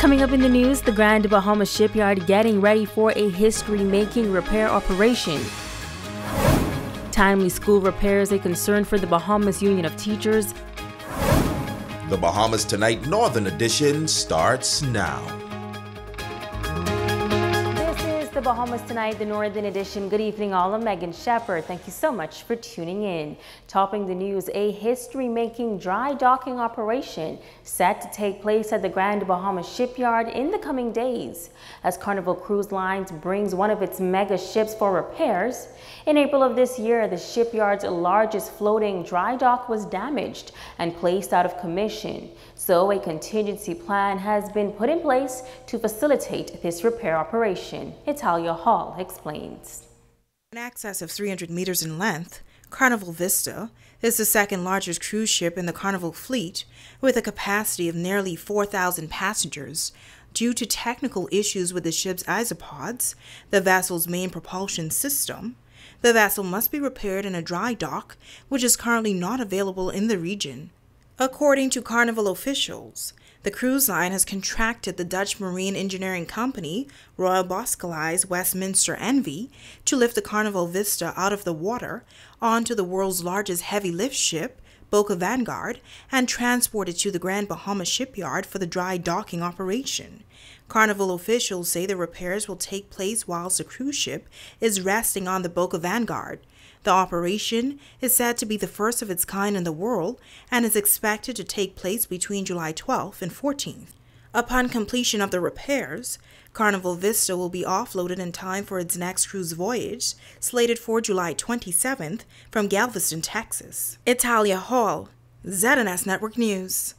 Coming up in the news, the Grand Bahamas shipyard getting ready for a history-making repair operation. Timely school repairs a concern for the Bahamas Union of Teachers. The Bahamas Tonight Northern Edition starts now. The Bahamas Tonight, the Northern Edition. Good evening, all. I'm Megan Shepard. Thank you so much for tuning in. Topping the news, a history-making dry docking operation set to take place at the Grand Bahamas shipyard in the coming days as Carnival Cruise Lines brings one of its mega ships for repairs. In April of this year, the shipyard's largest floating dry dock was damaged and placed out of commission. So a contingency plan has been put in place to facilitate this repair operation. Italia Hall explains. In excess of 300 meters in length, Carnival Vista is the second largest cruise ship in the Carnival fleet with a capacity of nearly 4,000 passengers. Due to technical issues with the ship's isopods, the vessel's main propulsion system, the vessel must be repaired in a dry dock, which is currently not available in the region. According to Carnival officials, the cruise line has contracted the Dutch marine engineering company Royal Boscali's Westminster Envy to lift the Carnival Vista out of the water onto the world's largest heavy lift ship, Boca Vanguard, and transport it to the Grand Bahamas shipyard for the dry docking operation. Carnival officials say the repairs will take place whilst the cruise ship is resting on the Boca Vanguard. The operation is said to be the first of its kind in the world and is expected to take place between July 12th and 14th. Upon completion of the repairs, Carnival Vista will be offloaded in time for its next cruise voyage, slated for July 27th from Galveston, Texas. Italia Hall, ZNS Network News.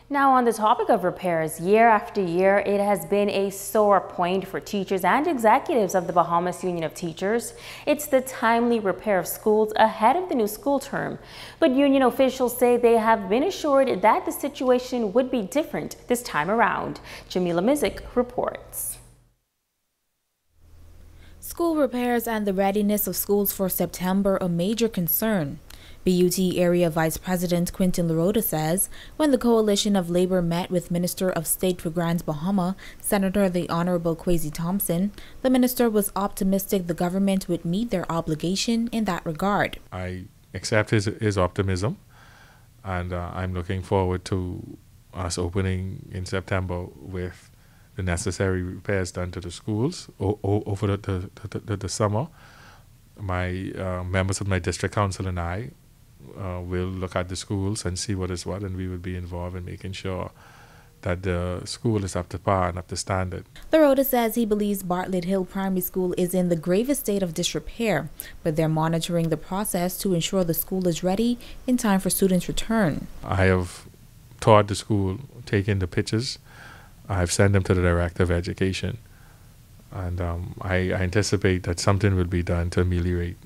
Now on the topic of repairs, year after year, it has been a sore point for teachers and executives of the Bahamas Union of Teachers. It's the timely repair of schools ahead of the new school term. But union officials say they have been assured that the situation would be different this time around. Jamila Mizik reports. School repairs and the readiness of schools for September a major concern. BUT Area Vice President Quintin Larota says when the Coalition of Labor met with Minister of State for Grand Bahama, Senator the Honorable Kwesi Thompson, the minister was optimistic the government would meet their obligation in that regard. I accept his optimism, and I'm looking forward to us opening in September with the necessary repairs done to the schools over the summer. My members of my district council and I will look at the schools and see what is what, and we will be involved in making sure that the school is up to par and up to standard. Larota says he believes Bartlett Hill Primary School is in the gravest state of disrepair, but they're monitoring the process to ensure the school is ready in time for students' return. I have taught the school, taken the pictures. I have sent them to the Director of Education, and I anticipate that something will be done to ameliorate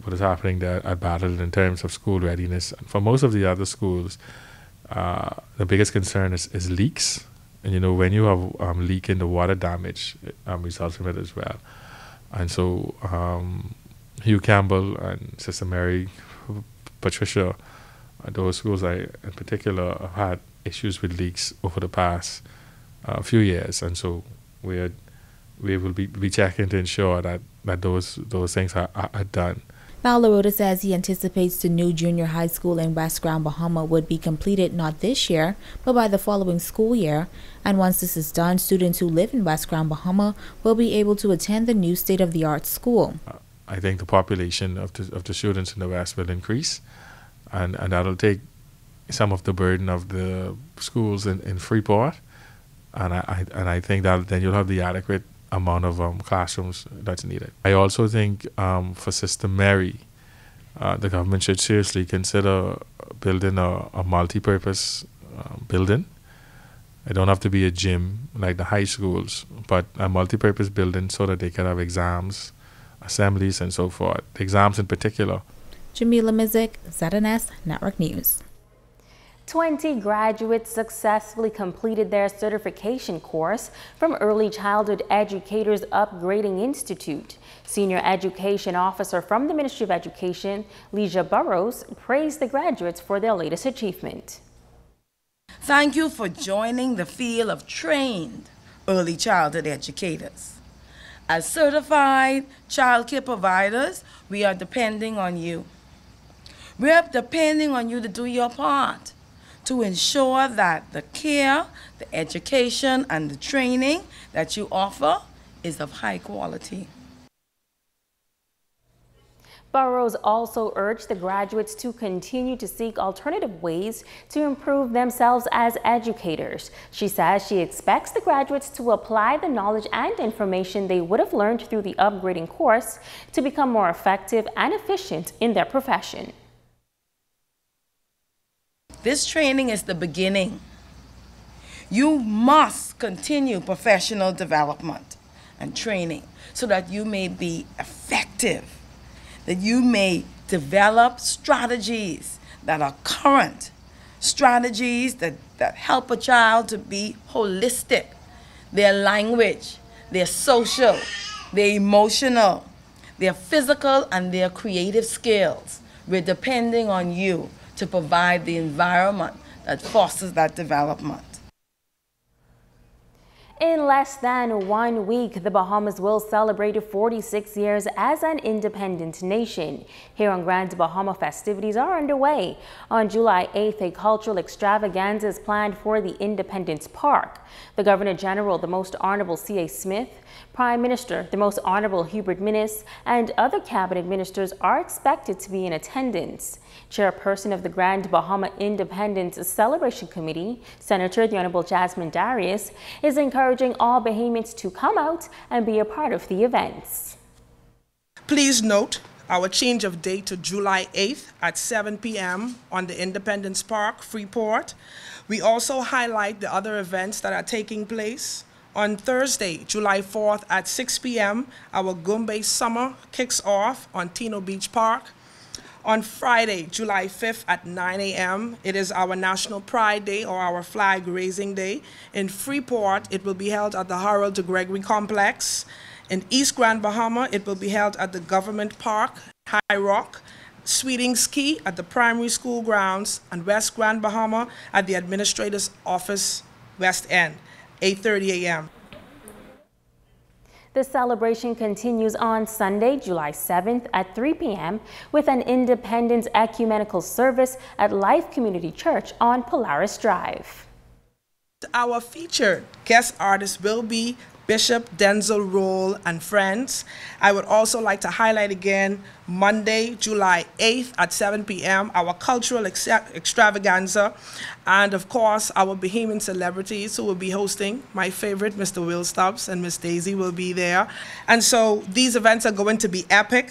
what is happening there at Battle in terms of school readiness. For most of the other schools, the biggest concern is leaks. And you know, when you have leak in the water damage, results from it as well. And so Hugh Campbell and Sister Mary Patricia, those schools in particular have had issues with leaks over the past few years. And so we will be checking to ensure that those things are done. Now, Larota says he anticipates the new junior high school in West Grand Bahama would be completed not this year, but by the following school year. And once this is done, students who live in West Grand Bahama will be able to attend the new state-of-the-art school. I think the population of the students in the West will increase, and that'll take some of the burden of the schools in Freeport. And I think that then you'll have the adequate amount of classrooms that's needed. I also think for Sister Mary, the government should seriously consider building a multi-purpose building. It don't have to be a gym like the high schools, but a multi-purpose building so that they can have exams, assemblies, and so forth. Exams in particular. Jamila Mizik, ZNS Network News. 20 graduates successfully completed their certification course from Early Childhood Educators Upgrading Institute. Senior Education Officer from the Ministry of Education, Leisha Burrows, praised the graduates for their latest achievement. Thank you for joining the field of trained early childhood educators. As certified child care providers, we are depending on you. We are depending on you to do your part to ensure that the care, the education, and the training that you offer is of high quality. Burroughs also urged the graduates to continue to seek alternative ways to improve themselves as educators. She says she expects the graduates to apply the knowledge and information they would have learned through the upgrading course to become more effective and efficient in their profession. This training is the beginning. You must continue professional development and training so that you may be effective, that you may develop strategies that are current, strategies that help a child to be holistic, their language, their social, their emotional, their physical, and their creative skills. We're depending on you to provide the environment that fosters that development. In less than 1 week, the Bahamas will celebrate 46 years as an independent nation. Here on Grand Bahama, festivities are underway. On July 8th, a cultural extravaganza is planned for the Independence Park. The Governor General, the Most Honorable C.A. Smith, Prime Minister, the Most Honorable Hubert Minnis, and other cabinet ministers are expected to be in attendance. Chairperson of the Grand Bahama Independence Celebration Committee, Senator the Honorable Jasmine Darius, is encouraging all Bahamians to come out and be a part of the events. Please note our change of date to July 8th at 7 p.m. on the Independence Park, Freeport. We also highlight the other events that are taking place. On Thursday, July 4th at 6 p.m., our Goombay Summer kicks off on Tino Beach Park. On Friday, July 5th at 9 a.m., it is our National Pride Day or our Flag Raising Day. In Freeport, it will be held at the Harold de Gregory Complex. In East Grand Bahama, it will be held at the Government Park, High Rock, Sweetings Key at the primary school grounds, and West Grand Bahama at the Administrator's Office, West End, 8:30 a.m. The celebration continues on Sunday, July 7th at 3 p.m. with an Independence Ecumenical Service at Life Community Church on Polaris Drive. Our featured guest artist will be Bishop Denzel Roll and friends. I would also like to highlight again Monday, July 8th at 7 p.m. our cultural extravaganza, and of course our Bahamian celebrities who will be hosting. My favorite, Mr. Will Stubbs and Miss Daisy will be there. And so these events are going to be epic.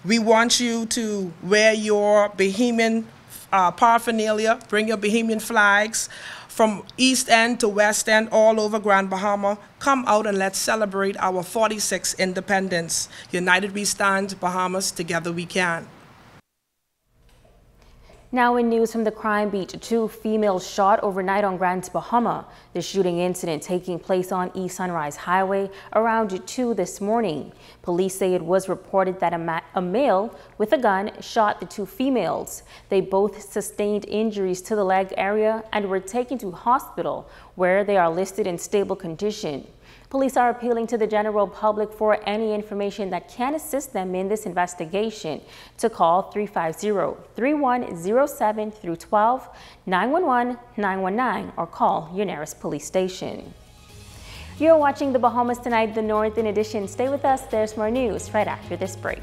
We want you to wear your Bahamian paraphernalia, bring your Bahamian flags. From East End to West End, all over Grand Bahama, come out and let's celebrate our 46th independence. United we stand, Bahamas, together we can. Now in news from the crime beat, 2 females shot overnight on Grand Bahama. The shooting incident taking place on East Sunrise Highway around 2 this morning. Police say it was reported that a male with a gun shot the 2 females. They both sustained injuries to the leg area and were taken to hospital where they are listed in stable condition. Police are appealing to the general public for any information that can assist them in this investigation to call 350-3107 through 12, 911-919, or call your nearest police station. You're watching the Bahamas Tonight, the Northern Edition. Stay with us. There's more news right after this break.